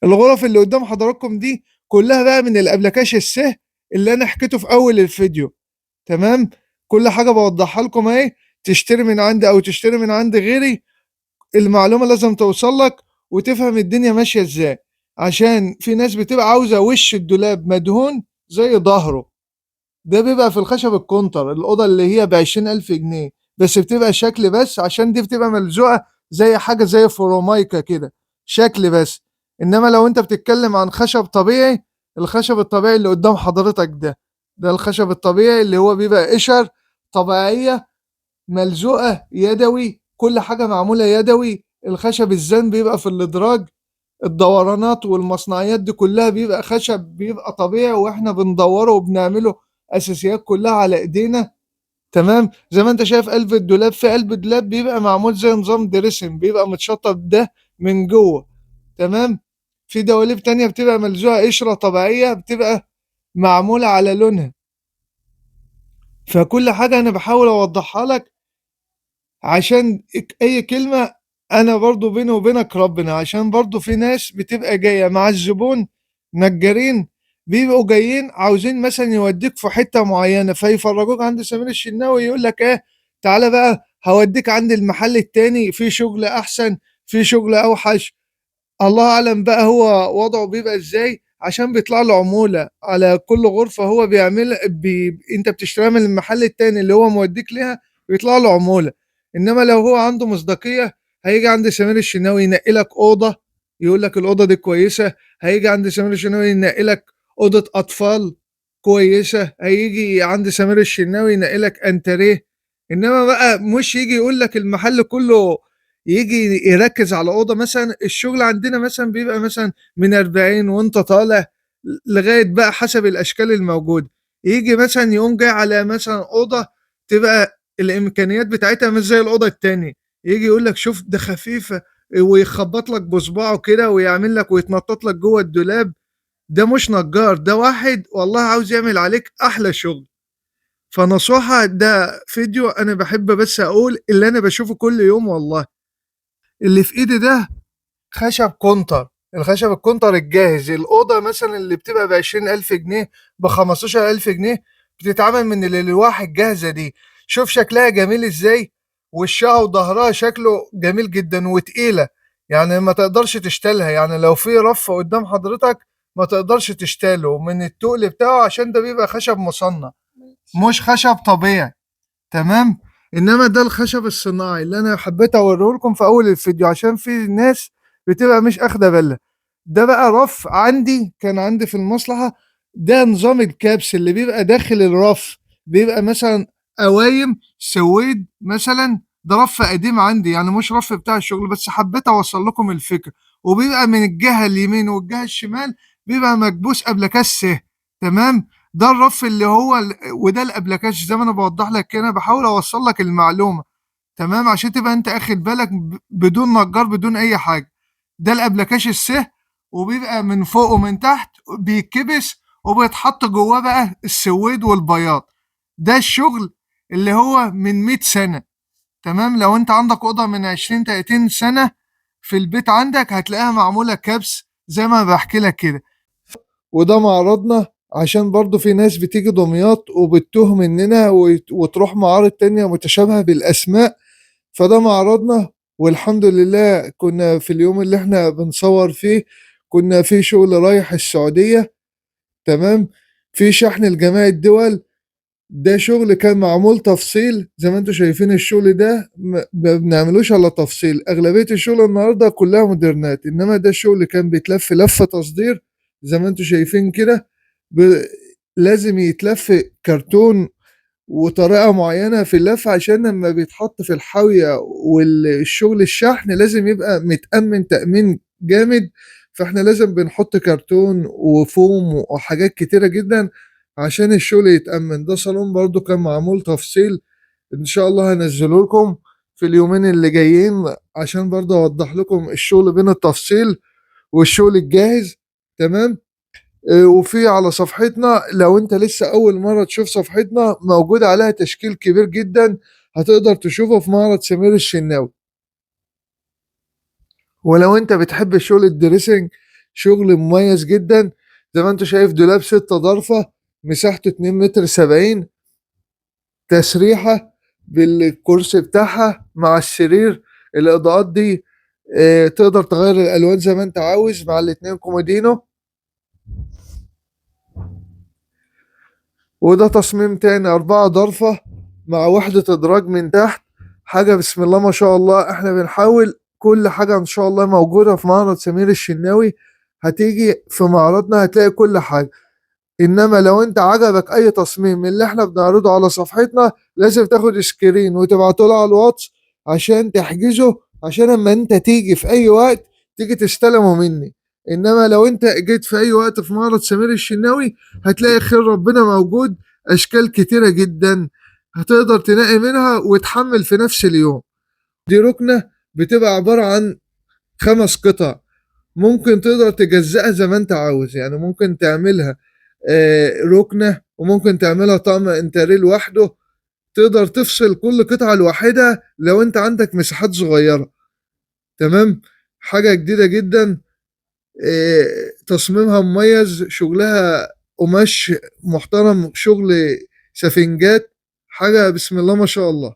الغرف اللي قدام حضراتكم دي كلها بقى من الابلكاش السه اللي انا حكيته في اول الفيديو. تمام. كل حاجه بوضحها لكم اهي، تشتري من عندي او تشتري من عند غيري، المعلومه لازم توصل لك وتفهم الدنيا ماشيه ازاي. عشان في ناس بتبقى عاوزه وش الدولاب مدهون زي ظهره، ده بيبقى في الخشب الكونتر، الأوضة اللي هي ب20,000 جنيه، بس بتبقى شكل بس، عشان دي بتبقى ملزوقة زي حاجة زي فرومايكا كده، شكل بس. إنما لو أنت بتتكلم عن خشب طبيعي، الخشب الطبيعي اللي قدام حضرتك ده الخشب الطبيعي اللي هو بيبقى قشر طبيعية ملزوقة يدوي، كل حاجة معمولة يدوي. الخشب الزان بيبقى في الإدراج، الدورانات والمصنعيات دي كلها بيبقى خشب، بيبقى طبيعي، واحنا بندوره وبنعمله اساسيات كلها على ايدينا. تمام. زي ما انت شايف قلب الدولاب، في قلب الدولاب بيبقى معمول زي نظام دريسم، بيبقى متشطب ده من جوه. تمام. في دواليب تانية بتبقى ملزوقة قشرة طبيعية، بتبقى معمولة على لونها. فكل حاجة انا بحاول اوضحها لك، عشان اي كلمة انا برضو بيني وبينك ربنا، عشان برضو في ناس بتبقى جاية مع الزبون، نجارين بيبقوا جايين عاوزين مثلا يوديك في حتة معينة فيفرجوك عند سمير الشناوي، يقول لك ايه، تعالى بقى هوديك عند المحل التاني في شغل احسن، في شغل اوحش. الله اعلم بقى هو وضعه بيبقى ازاي، عشان بيطلع له عمولة على كل غرفة هو بيعمل انت بتشتريها من المحل التاني اللي هو موديك ليها، بيطلع له عمولة. انما لو هو عنده مصداقية، هيجي عند سمير الشناوي ينقي لك أوضة، يقول لك الأوضة دي كويسة. هيجي عند سمير الشناوي ينقي لك أوضة أطفال كويسة. هيجي عند سمير الشناوي ينقي لك أنتريه. انما بقى مش يجي يقول لك المحل كله، يجي يركز على اوضه. مثلا الشغل عندنا مثلا بيبقى مثلا من 40 وانت طالع لغايه بقى حسب الاشكال الموجوده. يجي مثلا يقوم جاي على مثلا اوضه تبقى الامكانيات بتاعتها مش زي الاوضه التانية، يجي يقول لك شوف ده خفيفه، ويخبط لك بصباعه كده ويعمل لك ويتنطط لك جوه الدولاب. ده مش نجار، ده واحد والله عاوز يعمل عليك احلى شغل. فنصوحة، ده فيديو انا بحب بس اقول اللي انا بشوفه كل يوم والله. اللي في ايدي ده خشب كونتر، الخشب الكونتر الجاهز. الأوضة مثلا اللي بتبقى ب20,000 جنيه، ب15,000 جنيه، بتتعمل من الألواح الجاهزة دي. شوف شكلها جميل ازاي، وشها وظهرها شكله جميل جدا وتقيلة، يعني ما تقدرش تشتلها. يعني لو في رف قدام حضرتك ما تقدرش تشتاله من التقل بتاعه، عشان ده بيبقى خشب مصنع مش خشب طبيعي. تمام. انما ده الخشب الصناعي اللي انا حبيت اوريه لكم في اول الفيديو، عشان في ناس بتبقى مش اخده بالها. ده بقى رف عندي، كان عندي في المصلحة، ده نظام الكابس اللي بيبقى داخل الرف، بيبقى مثلا قوايم سويد مثلا. ده رف قديم عندي، يعني مش رف بتاع الشغل، بس حبيت اوصل لكم الفكرة. وبيبقى من الجهة اليمين والجهة الشمال بيبقى مكبوس قبل كسه. تمام. ده الرف اللي هو وده الابلكاش، زي ما انا بوضح لك كده بحاول اوصل لك المعلومه. تمام. عشان تبقى انت اخد بالك بدون نجار بدون اي حاجه. ده الابلكاش السه، وبيبقى من فوق ومن تحت بيتكبس، وبيتحط جواه بقى السويد والبياض. ده الشغل اللي هو من 100 سنه. تمام. لو انت عندك اوضه من 20 30 سنه في البيت عندك، هتلاقيها معموله كبس زي ما بحكي لك كده. وده معرضنا، عشان برضو في ناس بتيجي دمياط وبتتوه مننا وتروح معارض تانية متشابهة بالأسماء. فده معرضنا. والحمد لله كنا في اليوم اللي احنا بنصور فيه، كنا في شغل رايح السعودية. تمام. في شحن لجميع الدول. ده شغل كان معمول تفصيل، زي ما انتم شايفين الشغل ده ما بنعملوش على تفصيل. اغلبية الشغل النهاردة كلها مودرنات، انما ده الشغل كان بيتلف لفة تصدير زي ما انتم شايفين كده. ب... لازم يتلف كرتون وطريقة معينة في اللف، عشان لما بيتحط في الحاوية والشغل الشحن لازم يبقى متأمن تأمين جامد. فاحنا لازم بنحط كرتون وفوم وحاجات كتيرة جدا عشان الشغل يتأمن. ده صالون برضو كان معمول تفصيل، ان شاء الله هنزله لكم في اليومين اللي جايين، عشان برضو اوضح لكم الشغل بين التفصيل والشغل الجاهز. تمام. وفي على صفحتنا، لو انت لسه اول مرة تشوف صفحتنا، موجود عليها تشكيل كبير جدا، هتقدر تشوفه في معرض سمير الشناوي. ولو انت بتحب شغل الدريسنج، شغل مميز جدا. زي ما انت شايف دولاب 6 ضرفة، مساحته 2 متر 70، تسريحة بالكرسي بتاعها مع السرير. الإضاءات دي تقدر تغير الألوان زي ما انت عاوز مع الاتنين كومودينو. وده تصميم تاني 4 ضرفة مع وحدة إدراج من تحت. حاجة بسم الله ما شاء الله. احنا بنحاول كل حاجة ان شاء الله موجودة في معرض سمير الشناوي. هتيجي في معرضنا هتلاقي كل حاجة. انما لو انت عجبك اي تصميم من اللي احنا بنعرضه على صفحتنا، لازم تاخد سكرين وتبعته لي على الواتس عشان تحجزه، عشان اما انت تيجي في اي وقت تيجي تستلمه مني. انما لو انت جيت في اي وقت في معرض سمير الشناوي هتلاقي خير ربنا موجود، اشكال كتيرة جدا هتقدر تنقي منها وتحمل في نفس اليوم. دي ركنة بتبقى عبارة عن 5 قطع، ممكن تقدر تجزأها زي ما انت عاوز. يعني ممكن تعملها ركنة، وممكن تعملها طقم انتريه لوحده. تقدر تفصل كل قطعة لوحدها لو انت عندك مساحات صغيرة. تمام. حاجة جديدة جدا، تصميمها مميز، شغلها قماش محترم، شغل سفنجات، حاجة بسم الله ما شاء الله.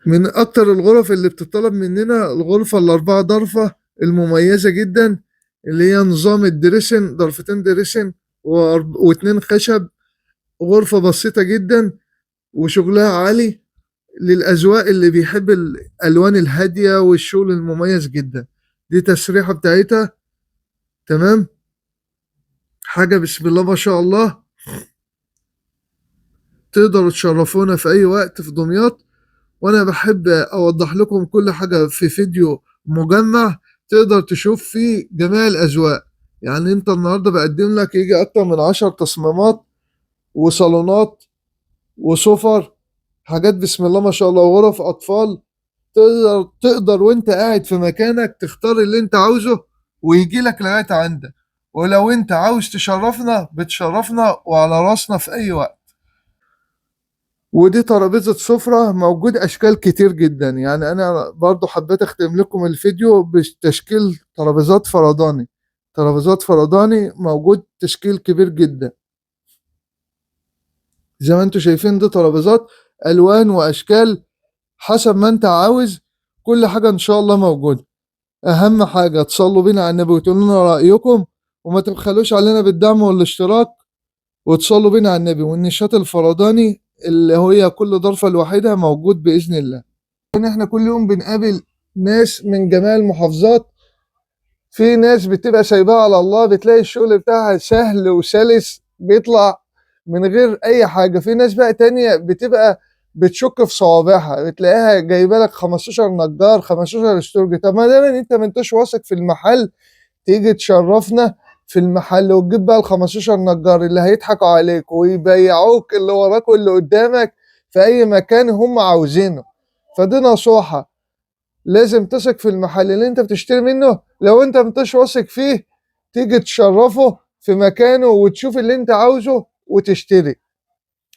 من اكتر الغرف اللي بتطلب مننا الغرفة ال4 ضرفة المميزة جدا، اللي هي نظام الدريسن، ضرفتين دريسن واتنين خشب. غرفة بسيطة جدا وشغلها عالي للأذواق اللي بيحب الألوان الهادية والشغل المميز جدا. دي تسريحة بتاعتها. تمام. حاجة بسم الله ما شاء الله. تقدروا تشرفونا في أي وقت في دمياط، وأنا بحب أوضح لكم كل حاجة في فيديو مجمع تقدر تشوف فيه جميع الأذواق. يعني أنت النهاردة بقدم لك يجي أكتر من 10 تصميمات وصالونات وسفر، حاجات بسم الله ما شاء الله، وغرف أطفال. تقدر وانت قاعد في مكانك تختار اللي انت عاوزه ويجي لك لغاية عندك. ولو انت عاوز تشرفنا بتشرفنا وعلى راسنا في اي وقت. ودي ترابيزة سفرة موجود اشكال كتير جدا. يعني انا برضو حبيت اختم لكم الفيديو بتشكيل ترابيزات فرداني. ترابيزات فرداني موجود تشكيل كبير جدا. زي ما انتوا شايفين دي ترابيزات الوان واشكال حسب ما انت عاوز. كل حاجة ان شاء الله موجودة. اهم حاجة تصلوا بينا على النبي وتقولوا لنا رأيكم، وما تبخلوش علينا بالدعم والاشتراك، وتصلوا بينا على النبي. والنشاط الفرداني اللي هي كل ضرفة لوحدها موجود بإذن الله. إن احنا كل يوم بنقابل ناس من جميع المحافظات. في ناس بتبقى سايباها على الله، بتلاقي الشغل بتاعها سهل وسلس بيطلع من غير اي حاجة. في ناس بقى تانية بتبقى بتشك في صوابعها، بتلاقيها جايبه لك 15 نجار 15 استورج. طب ما دام انت ما انتش واثق في المحل، تيجي تشرفنا في المحل وتجيب بقى ال 15 نجار اللي هيضحكوا عليك ويبيعوك اللي وراك واللي قدامك في اي مكان هم عاوزينه. فدي نصيحة، لازم تثق في المحل اللي انت بتشتري منه. لو انت مش واثق فيه، تيجي تشرفه في مكانه وتشوف اللي انت عاوزه وتشتري.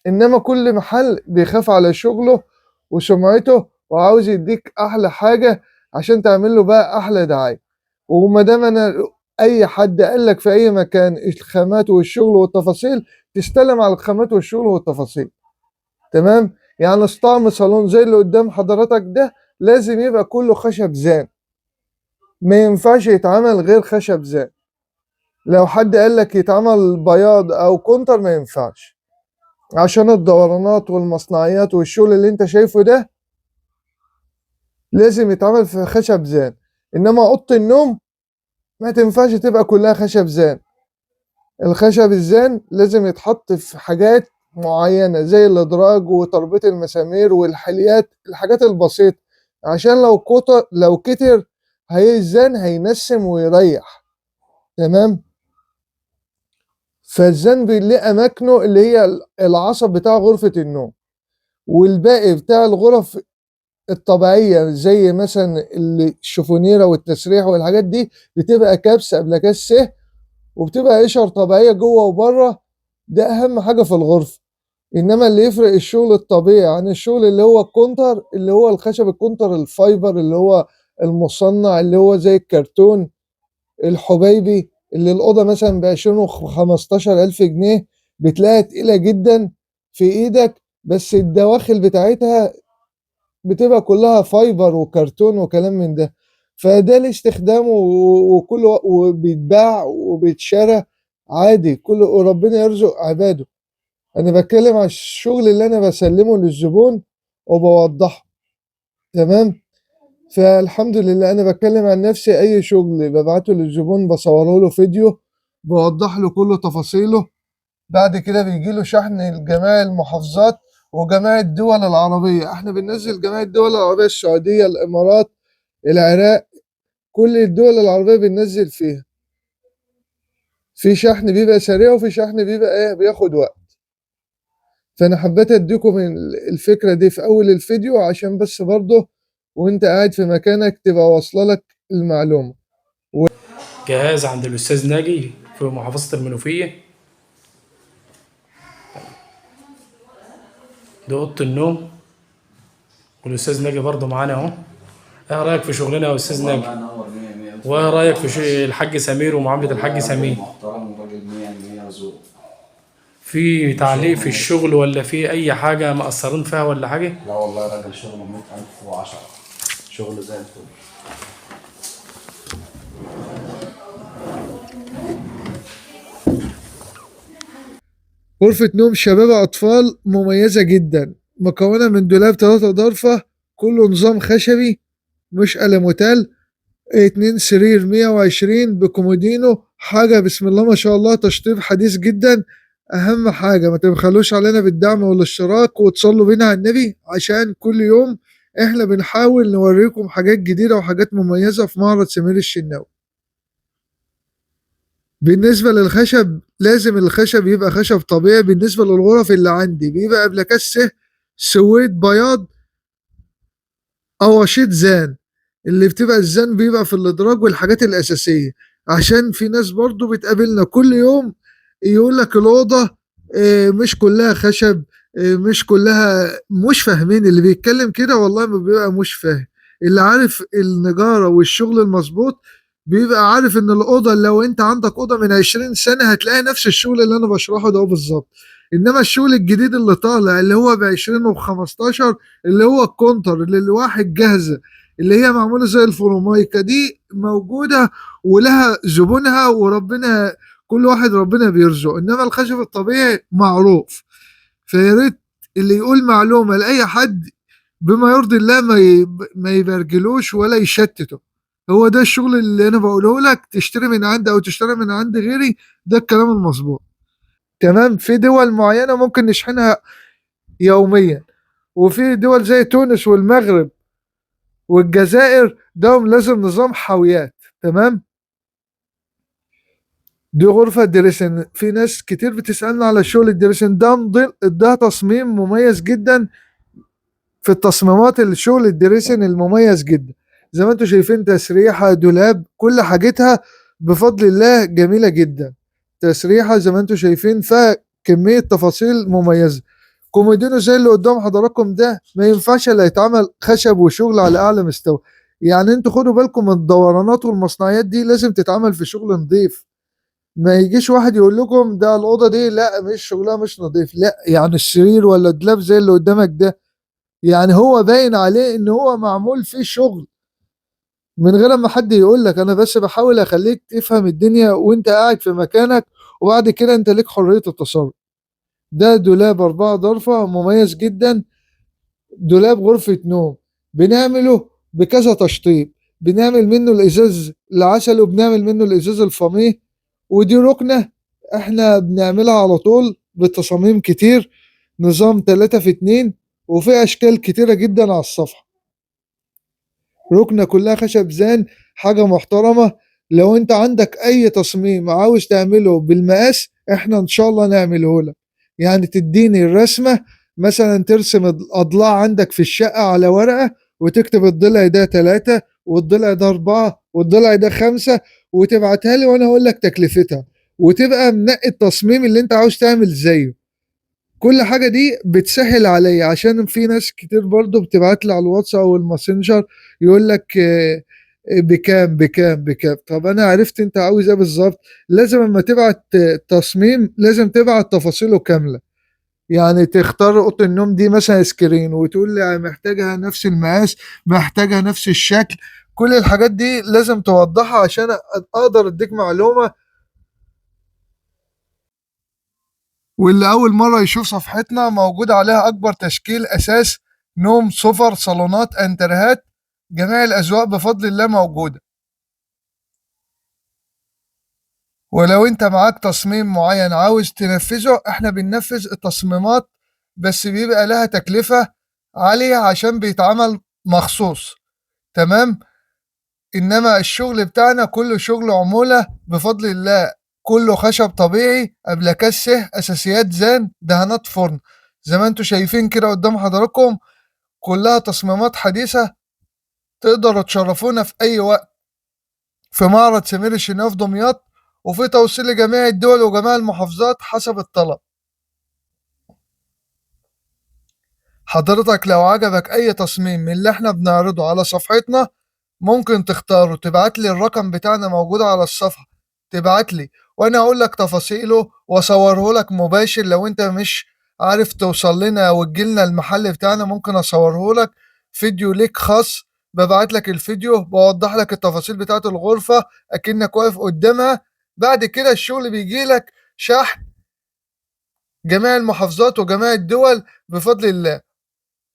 انما كل محل بيخاف على شغله وسمعته وعاوز يديك احلى حاجة عشان تعمل له بقى احلى دعاية. وما دام انا اي حد قال لك في اي مكان الخامات والشغل والتفاصيل، تستلم على الخامات والشغل والتفاصيل. تمام. يعني طقم صالون زي اللي قدام حضرتك ده لازم يبقى كله خشب زان، ما ينفعش يتعمل غير خشب زان. لو حد قال لك يتعمل بياض او كونتر ما ينفعش، عشان الدورانات والمصنعيات والشغل اللي انت شايفه ده لازم يتعمل في خشب زان. انما اوضه النوم ما تنفعش تبقى كلها خشب زان. الخشب الزان لازم يتحط في حاجات معينة زي الادراج وتربيط المسامير والحليات، الحاجات البسيطة، عشان لو كتر الزان هينسم ويريح. تمام. فالزان ليه اماكنه اللي هي العصب بتاع غرفة النوم، والباقي بتاع الغرف الطبيعية زي مثلا الشفونيرة والتسريح والحاجات دي بتبقى كبس قبل كاس، وبتبقى قشر طبيعية جوه وبره. ده أهم حاجة في الغرفة. إنما اللي يفرق الشغل الطبيعي عن الشغل اللي هو الكونتر، اللي هو الخشب الكونتر الفايبر اللي هو المصنع اللي هو زي الكرتون، الحبيبي اللي الأوضة مثلا ب20 و15,000 جنيه، بتلاقيها تقيلة جدا في إيدك، بس الدواخل بتاعتها بتبقى كلها فايبر وكرتون وكلام من ده. فده ليه استخدامه وكله وبيتباع وبيتشرى عادي، كله وربنا يرزق عباده. انا بتكلم على الشغل اللي انا بسلمه للزبون وبوضحه. تمام. فالحمد لله انا بتكلم عن نفسي، اي شغل ببعته للزبون بصوره له فيديو، بوضح له كل تفاصيله. بعد كده بيجي له شحن لجميع المحافظات وجميع الدول العربية. احنا بننزل جميع الدول العربية، السعودية، الامارات، العراق، كل الدول العربية بننزل فيها. في شحن بيبقى سريع وفي شحن بيبقى ايه بياخد وقت. فانا حبيت اديكم الفكرة دي في اول الفيديو، عشان بس برضه وانت قاعد في مكانك تبقى واصلة لك المعلومة. جهاز عند الأستاذ ناجي في محافظة المنوفية. ده أوضة النوم، والأستاذ ناجي برضه معانا أهو. إيه رأيك في شغلنا يا أستاذ والله ناجي؟ الله ينور 100 100. وإيه رأيك في ماشي. الحاج سمير ومعاملة والله الحاج راجل سمير؟ محترم وراجل 100 100 ذوق. في تعليق وشغله في ماشي. الشغل ولا في أي حاجة مقصرين فيها ولا حاجة؟ لا والله راجل شغله 100,000 و10. شغله زي الفل. غرفة نوم شباب أطفال مميزة جدا، مكونة من دولاب 3 ضرفة، كله نظام خشبي مش ألموتال، 2 سرير 120 بكومودينو، حاجة بسم الله ما شاء الله، تشطيب حديث جدا. أهم حاجة ما تبخلوش علينا بالدعم والاشتراك وتصلوا بينا على النبي، عشان كل يوم احنا بنحاول نوريكم حاجات جديدة وحاجات مميزة في معرض سمير الشناوي. بالنسبة للخشب لازم الخشب يبقى خشب طبيعي. بالنسبة للغرف اللي عندي بيبقى قبل كسه سويد بياض أو وشيط زان، اللي بتبقى الزان بيبقى في الإدراج والحاجات الأساسية. عشان في ناس برضو بتقابلنا كل يوم يقول لك الأوضة مش كلها خشب، مش كلها، مش فاهمين اللي بيتكلم كده، والله ما بيبقى مش فاهم. اللي عارف النجارة والشغل المظبوط بيبقى عارف ان الأوضة، لو انت عندك أوضة من 20 سنة هتلاقي نفس الشغل اللي انا بشرحه ده بالظبط. انما الشغل الجديد اللي طالع اللي هو ب20 وب15، اللي هو الكونتر اللي الواحد جاهزة، اللي هي معمولة زي الفورمايكا دي، موجودة ولها زبونها، وربنا كل واحد ربنا بيرزقه. انما الخشب الطبيعي معروف. فيا ريت اللي يقول معلومة لأي حد بما يرضي الله ما يبرجلوش ولا يشتته. هو ده الشغل اللي انا بقوله لك، تشتري من عندي او تشتري من عند غيري، ده الكلام المظبوط. تمام. في دول معينة ممكن نشحنها يوميا، وفي دول زي تونس والمغرب والجزائر دوم لازم نظام حاويات. تمام. دي غرفة دريسن، في ناس كتير بتسألنا على الشغل الدريسن ده، ده تصميم مميز جدا في التصميمات، الشغل الدريسن المميز جدا. زي ما انتم شايفين تسريحة، دولاب، كل حاجتها بفضل الله جميلة جدا. تسريحة زي ما انتم شايفين فيها كمية تفاصيل مميزة. كومودينو زي اللي قدام حضراتكم ده ما ينفعش الا يتعمل خشب وشغل على اعلى مستوى. يعني انتوا خدوا بالكم من الدورانات والمصنعيات دي، لازم تتعمل في شغل نظيف. ما يجيش واحد يقول لكم ده الأوضة دي لا مش شغلها مش نظيف، لا يعني السرير ولا الدولاب زي اللي قدامك ده، يعني هو باين عليه ان هو معمول فيه شغل من غير ما حد يقول لك. انا بس بحاول اخليك تفهم الدنيا وانت قاعد في مكانك، وبعد كده انت ليك حرية التصرف. ده دولاب 4 ضرفة مميز جدا، دولاب غرفة نوم. بنعمله بكذا تشطيب، بنعمل منه الازاز العسل وبنعمل منه الازاز الفاميه. ودي ركنة احنا بنعملها على طول بتصاميم كتير، نظام 3 في 2، وفي اشكال كتيرة جدا على الصفحة. ركنة كلها خشب زان، حاجة محترمة. لو انت عندك اي تصميم عاوز تعمله بالمقاس احنا ان شاء الله نعمله لك. يعني تديني الرسمة، مثلا ترسم الاضلاع عندك في الشقة على ورقة، وتكتب الضلع ده 3 والضلع ده 4 والضلع ده 5، وتبعتها لي وانا اقول لك تكلفتها، وتبقى منقي التصميم اللي انت عاوز تعمل زيه. كل حاجة دي بتسهل عليا، عشان في ناس كتير برضو بتبعت لي على الواتس او الماسنجر يقول لك بكام. طب انا عرفت انت عاوز ايه بالظبط. لازم اما تبعت تصميم لازم تبعت تفاصيله كاملة. يعني تختار اوضه النوم دي مثلا سكرين وتقول لي محتاجها نفس المقاس، محتاجها نفس الشكل. كل الحاجات دي لازم توضحها عشان اقدر اديك معلومة. واللي اول مرة يشوف صفحتنا موجود عليها اكبر تشكيل اساس نوم، سفر، صالونات، انترهات، جميع الاذواق بفضل الله موجودة. ولو انت معاك تصميم معين عاوز تنفذه احنا بننفذ التصميمات، بس بيبقى لها تكلفة عالية عشان بيتعمل مخصوص. تمام. انما الشغل بتاعنا كله شغل عمولة بفضل الله، كله خشب طبيعي، ابلكاسه، اساسيات زان، دهانات فرن، زي ما انتوا شايفين كده قدام حضراتكم. كلها تصميمات حديثة. تقدروا تشرفونا في اي وقت في معرض سمير الشناوي في دمياط، وفي توصيل لجميع الدول وجميع المحافظات حسب الطلب. حضرتك لو عجبك أي تصميم من اللي احنا بنعرضه على صفحتنا ممكن تختاره، تبعت لي الرقم بتاعنا موجود على الصفحة، تبعت لي وأنا أقول لك تفاصيله وأصوره لك مباشر. لو أنت مش عارف توصل لنا وتجيلنا المحل بتاعنا ممكن أصوره لك فيديو ليك خاص، ببعت لك الفيديو بوضح لك التفاصيل بتاعة الغرفة أكنك واقف قدامها. بعد كده الشغل بيجي لك شحن جميع المحافظات وجميع الدول بفضل الله.